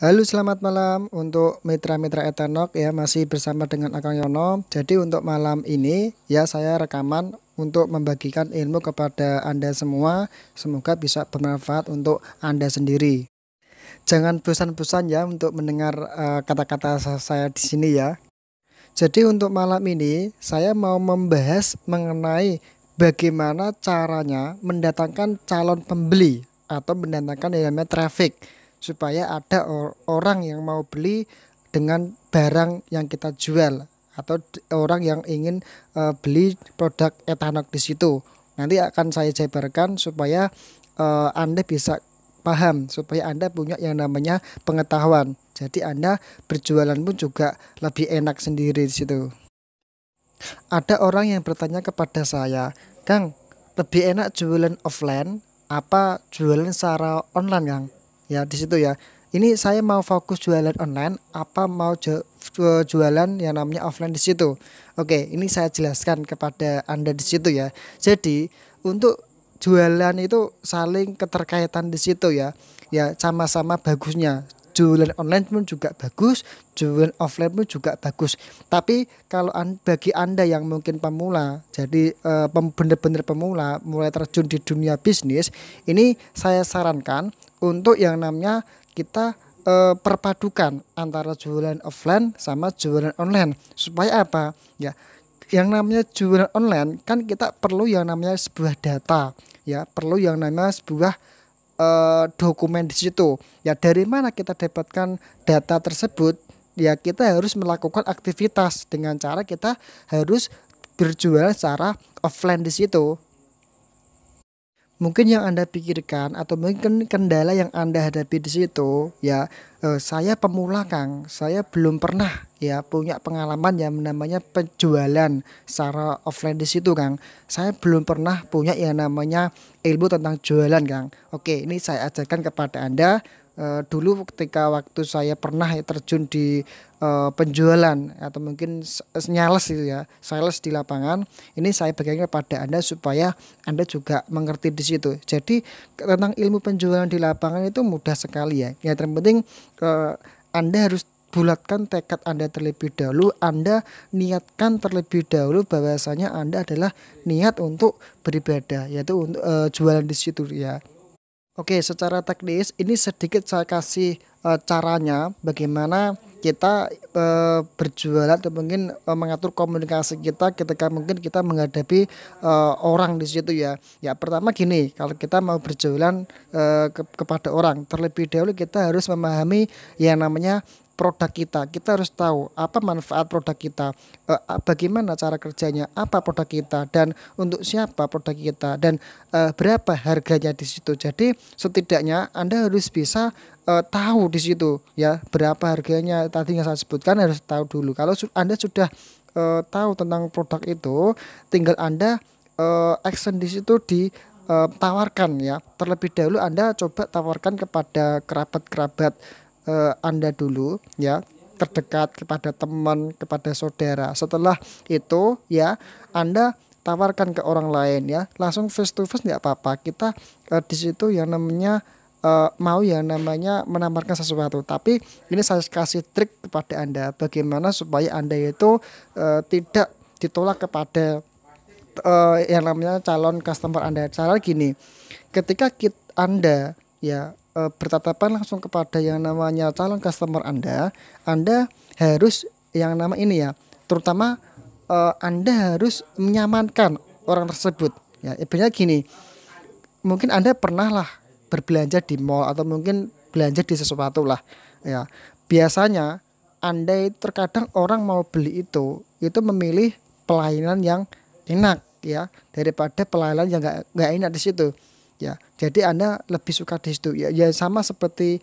Halo, selamat malam untuk mitra-mitra Eternok ya, masih bersama dengan Akang Yono. Jadi untuk malam ini ya saya rekaman untuk membagikan ilmu kepada Anda semua. Semoga bisa bermanfaat untuk Anda sendiri. Jangan bosan-bosan ya untuk mendengar kata-kata saya di sini ya. Jadi untuk malam ini saya mau membahas mengenai bagaimana caranya mendatangkan calon pembeli atau mendatangkan yang namanya traffic supaya ada orang yang mau beli dengan barang yang kita jual atau orang yang ingin beli produk Etanok di situ. Nanti akan saya jabarkan supaya Anda bisa paham, supaya Anda punya yang namanya pengetahuan. Jadi Anda berjualan pun juga lebih enak sendiri di situ. Ada orang yang bertanya kepada saya, "Kang, lebih enak jualan offline apa jualan secara online, Kang?" Ya, di situ ya. Ini saya mau fokus jualan online apa mau jualan yang namanya offline di situ. Oke, ini saya jelaskan kepada Anda di situ ya. Jadi, untuk jualan itu saling keterkaitan di situ ya. Ya, sama-sama bagusnya. Jualan online pun juga bagus, jualan offline pun juga bagus. Tapi kalau bagi Anda yang mungkin pemula, jadi benar-benar pemula, mulai terjun di dunia bisnis, ini saya sarankan untuk yang namanya kita perpadukan antara jualan offline sama jualan online. Supaya apa? Ya, yang namanya jualan online kan kita perlu yang namanya sebuah data, ya, perlu yang namanya sebuah dokumen di situ. Ya, dari mana kita dapatkan data tersebut? Ya, kita harus melakukan aktivitas dengan cara kita harus berjualan secara offline di situ. Mungkin yang Anda pikirkan atau mungkin kendala yang Anda hadapi di situ ya, saya pemula Kang, saya belum pernah ya punya pengalaman yang namanya penjualan secara offline di situ Kang. Saya belum pernah punya yang namanya ilmu tentang jualan Kang. Oke, ini saya ajarkan kepada Anda. Dulu ketika waktu saya pernah terjun di penjualan atau mungkin nyales itu ya, sales di lapangan, ini saya bagikan kepada Anda supaya Anda juga mengerti di situ. Jadi tentang ilmu penjualan di lapangan itu mudah sekali ya. Yang terpenting Anda harus bulatkan tekad Anda terlebih dahulu. Anda niatkan terlebih dahulu bahwasanya Anda adalah niat untuk beribadah, yaitu untuk jualan di situ ya. Oke, secara teknis ini sedikit saya kasih caranya bagaimana kita berjualan atau mungkin mengatur komunikasi kita ketika mungkin kita menghadapi orang di situ ya. Ya, pertama gini, kalau kita mau berjualan kepada orang, terlebih dahulu kita harus memahami yang namanya produk kita. Kita harus tahu apa manfaat produk kita, bagaimana cara kerjanya, apa produk kita, dan untuk siapa produk kita, dan berapa harganya di situ. Jadi setidaknya Anda harus bisa tahu di situ ya berapa harganya tadi yang saya sebutkan, harus tahu dulu. Kalau Anda sudah tahu tentang produk itu, tinggal Anda action di situ tawarkan ya. Terlebih dahulu Anda coba tawarkan kepada kerabat-kerabat Anda dulu ya, terdekat, kepada teman, kepada saudara. Setelah itu ya Anda tawarkan ke orang lain ya, langsung face to face nggak apa-apa. Kita di situ yang namanya mau yang namanya menawarkan sesuatu. Tapi ini saya kasih trik kepada Anda bagaimana supaya Anda itu tidak ditolak kepada yang namanya calon customer Anda. Cara gini, ketika Anda ya bertatapan langsung kepada yang namanya calon customer Anda harus yang nama ini ya, terutama Anda harus menyamankan orang tersebut. Ya, ibaratnya gini, mungkin Anda pernah lah berbelanja di mall atau mungkin belanja di sesuatu lah. Ya, biasanya Anda itu terkadang orang mau beli itu memilih pelayanan yang enak ya daripada pelayanan yang nggak enak di situ. Ya, jadi Anda lebih suka di situ ya. Ya sama seperti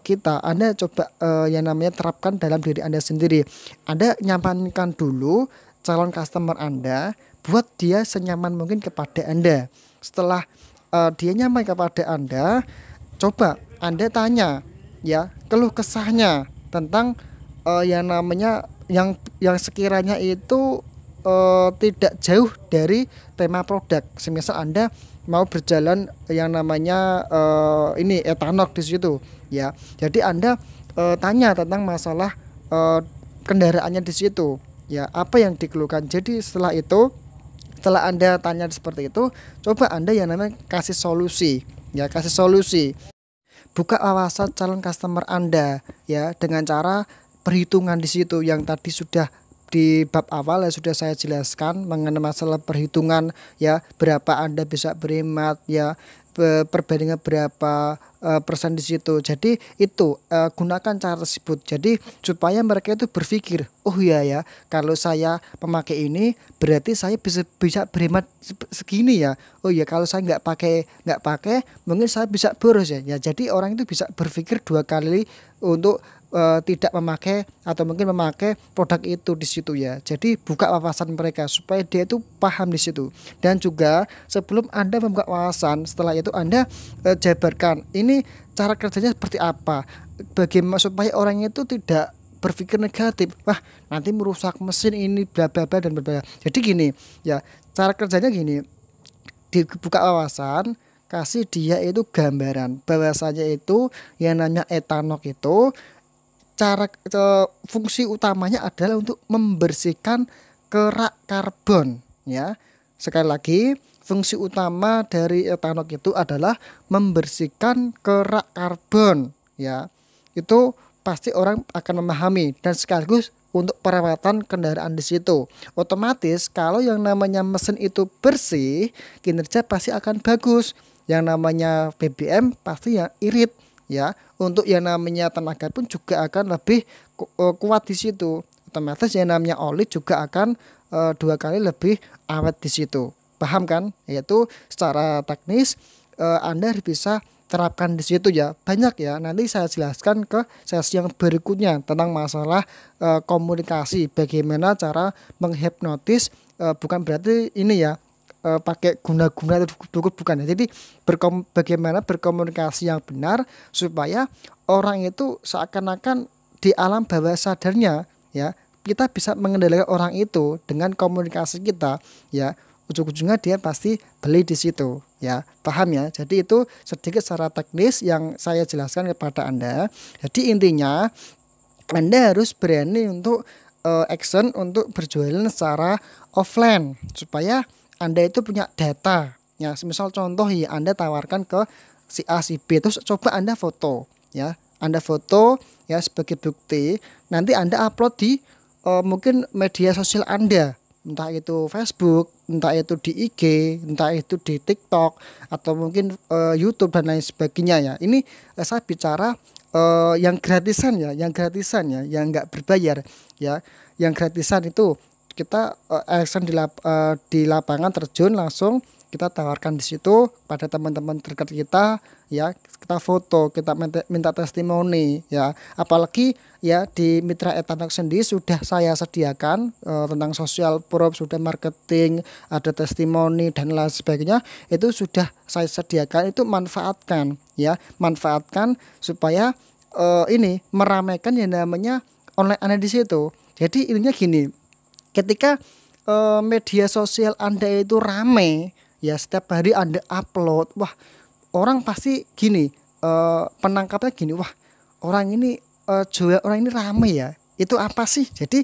kita, Anda coba yang namanya terapkan dalam diri Anda sendiri. Anda nyamankan dulu calon customer Anda, buat dia senyaman mungkin kepada Anda. Setelah dia nyaman kepada Anda, coba Anda tanya ya keluh kesahnya tentang yang namanya yang sekiranya itu tidak jauh dari tema produk. Semisal Anda mau berjalan yang namanya ini etanol di situ ya. Jadi Anda tanya tentang masalah eh, kendaraannya di situ ya, apa yang dikeluhkan. Jadi setelah Anda tanya seperti itu, coba Anda yang namanya kasih solusi ya, kasih solusi. Buka wawasan calon customer Anda ya dengan cara perhitungan di situ yang tadi sudah di bab awal ya sudah saya jelaskan mengenai masalah perhitungan ya, berapa Anda bisa berhemat ya, perbandingan berapa persen di situ. Jadi itu gunakan cara tersebut. Jadi supaya mereka itu berpikir, oh iya ya, kalau saya memakai ini berarti saya bisa bisa berhemat segini ya. Oh iya, kalau saya nggak pakai mungkin saya bisa boros ya. Ya jadi orang itu bisa berpikir dua kali untuk tidak memakai atau mungkin memakai produk itu di situ ya. Jadi buka wawasan mereka supaya dia itu paham di situ. Dan juga sebelum Anda membuka wawasan, setelah itu Anda jabarkan ini cara kerjanya seperti apa. Bagaimana supaya orang itu tidak berpikir negatif. Wah, nanti merusak mesin ini bla bla bla dan bla bla. Jadi gini, ya, cara kerjanya gini. Dibuka wawasan, kasih dia itu gambaran bahwasanya itu yang namanya etanol itu fungsi utamanya adalah untuk membersihkan kerak karbon ya. Sekali lagi, fungsi utama dari etanol itu adalah membersihkan kerak karbon ya. Itu pasti orang akan memahami dan sekaligus untuk perawatan kendaraan di situ. Otomatis kalau yang namanya mesin itu bersih, kinerja pasti akan bagus. Yang namanya BBM pasti yang irit ya. Untuk yang namanya tenaga pun juga akan lebih kuat di situ. Otomatis yang namanya oli juga akan 2 kali lebih awet di situ. Paham kan? Yaitu secara teknis Anda bisa terapkan di situ ya. Banyak ya. Nanti saya jelaskan ke sesi yang berikutnya tentang masalah komunikasi. Bagaimana cara menghipnotis, bukan berarti ini ya pakai guna-guna atau dukun bukan ya. Jadi bagaimana berkomunikasi yang benar supaya orang itu seakan-akan di alam bawah sadarnya ya, kita bisa mengendalikan orang itu dengan komunikasi kita ya. Ujung-ujungnya dia pasti beli di situ ya. Paham ya? Jadi itu sedikit secara teknis yang saya jelaskan kepada Anda. Jadi intinya Anda harus berani untuk action untuk berjualan secara offline supaya Anda itu punya data ya. Misal contoh ya, Anda tawarkan ke si A si B, terus coba Anda foto ya. Anda foto ya sebagai bukti, nanti Anda upload di mungkin media sosial Anda, entah itu Facebook, entah itu di IG, entah itu di TikTok atau mungkin YouTube dan lain sebagainya ya. Ini saya bicara yang gratisan ya, yang nggak berbayar ya. Yang gratisan itu kita action di lapangan terjun langsung kita tawarkan di situ pada teman-teman terdekat kita ya, kita foto, kita minta testimoni ya. Apalagi ya di Mitra Etanol sendiri sudah saya sediakan tentang social proof, sudah marketing, ada testimoni dan lain sebagainya, itu sudah saya sediakan. Itu manfaatkan ya, manfaatkan supaya ini meramaikan yang namanya online Anda di situ. Jadi intinya gini, ketika media sosial Anda itu rame ya, setiap hari Anda upload, wah orang pasti gini, penangkapnya gini, wah orang ini jual, orang ini rame ya, itu apa sih? Jadi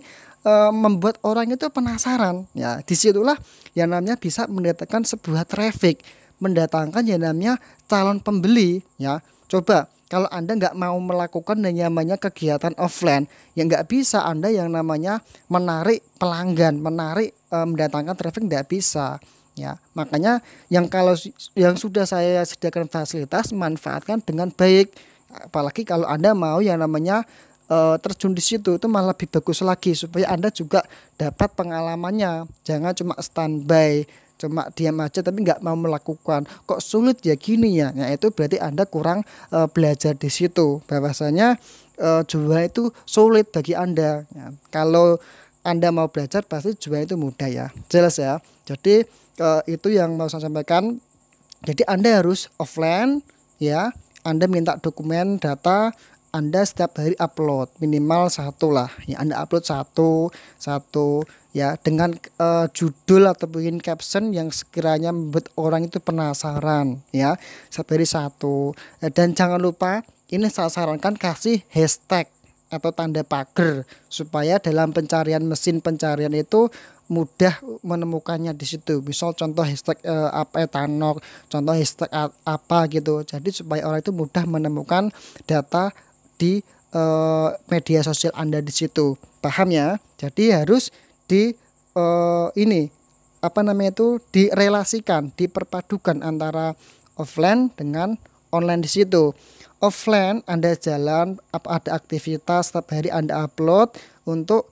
membuat orang itu penasaran ya. Disitulah yang namanya bisa mendatangkan sebuah traffic, mendatangkan yang namanya calon pembeli ya. Coba kalau Anda nggak mau melakukan yang namanya kegiatan offline, ya nggak bisa Anda yang namanya menarik pelanggan, mendatangkan traffic, nggak bisa ya. Makanya yang sudah saya sediakan fasilitas, manfaatkan dengan baik. Apalagi kalau Anda mau yang namanya terjun di situ, itu malah lebih bagus lagi supaya Anda juga dapat pengalamannya. Jangan cuma standby, cuma diam aja tapi nggak mau melakukan. Kok sulit ya gini ya? Nah itu berarti Anda kurang belajar di situ. Bahwasanya jual itu sulit bagi Anda. Ya, kalau Anda mau belajar pasti jual itu mudah ya. Jelas ya. Jadi itu yang mau saya sampaikan. Jadi Anda harus offline ya. Anda minta dokumen data, Anda setiap hari upload minimal satu lah ya, Anda upload satu satu ya, dengan judul atau bikin caption yang sekiranya membuat orang itu penasaran ya, setiap hari satu. Dan jangan lupa, ini saya sarankan kasih hashtag atau tanda pagar supaya dalam pencarian mesin pencarian itu mudah menemukannya di situ. Misal contoh hashtag apa Tanok, contoh hashtag apa gitu. Jadi supaya orang itu mudah menemukan data di media sosial Anda di situ. Paham ya? Jadi harus di ini apa namanya itu direlasikan, diperpadukan antara offline dengan online di situ. Offline Anda jalan, ada aktivitas setiap hari Anda upload untuk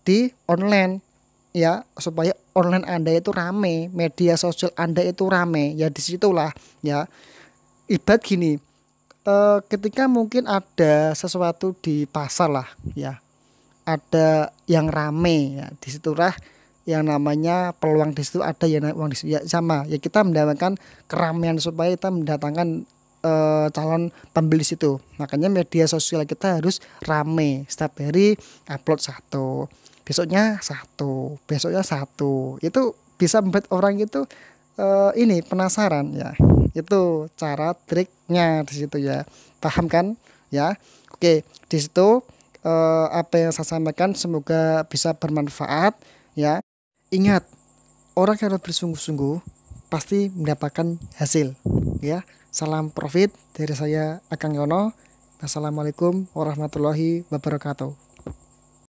di online ya, supaya online Anda itu rame, media sosial Anda itu rame ya, disitulah ya. Ibarat gini, ketika mungkin ada sesuatu di pasar lah ya, ada yang rame ya, disitulah yang namanya peluang di situ, ada yang uang di situ ya, sama ya, kita mendapatkan keramaian supaya kita mendatangkan calon pembeli situ. Makanya media sosial kita harus rame, setiap hari upload satu, besoknya satu, besoknya satu. Itu bisa membuat orang itu ini penasaran ya. Itu cara triknya di situ ya. Paham kan ya? Oke, di situ apa yang saya sampaikan semoga bisa bermanfaat ya. Ingat, orang yang bersungguh-sungguh pasti mendapatkan hasil ya. Salam profit dari saya Akang Yono. Assalamualaikum warahmatullahi wabarakatuh.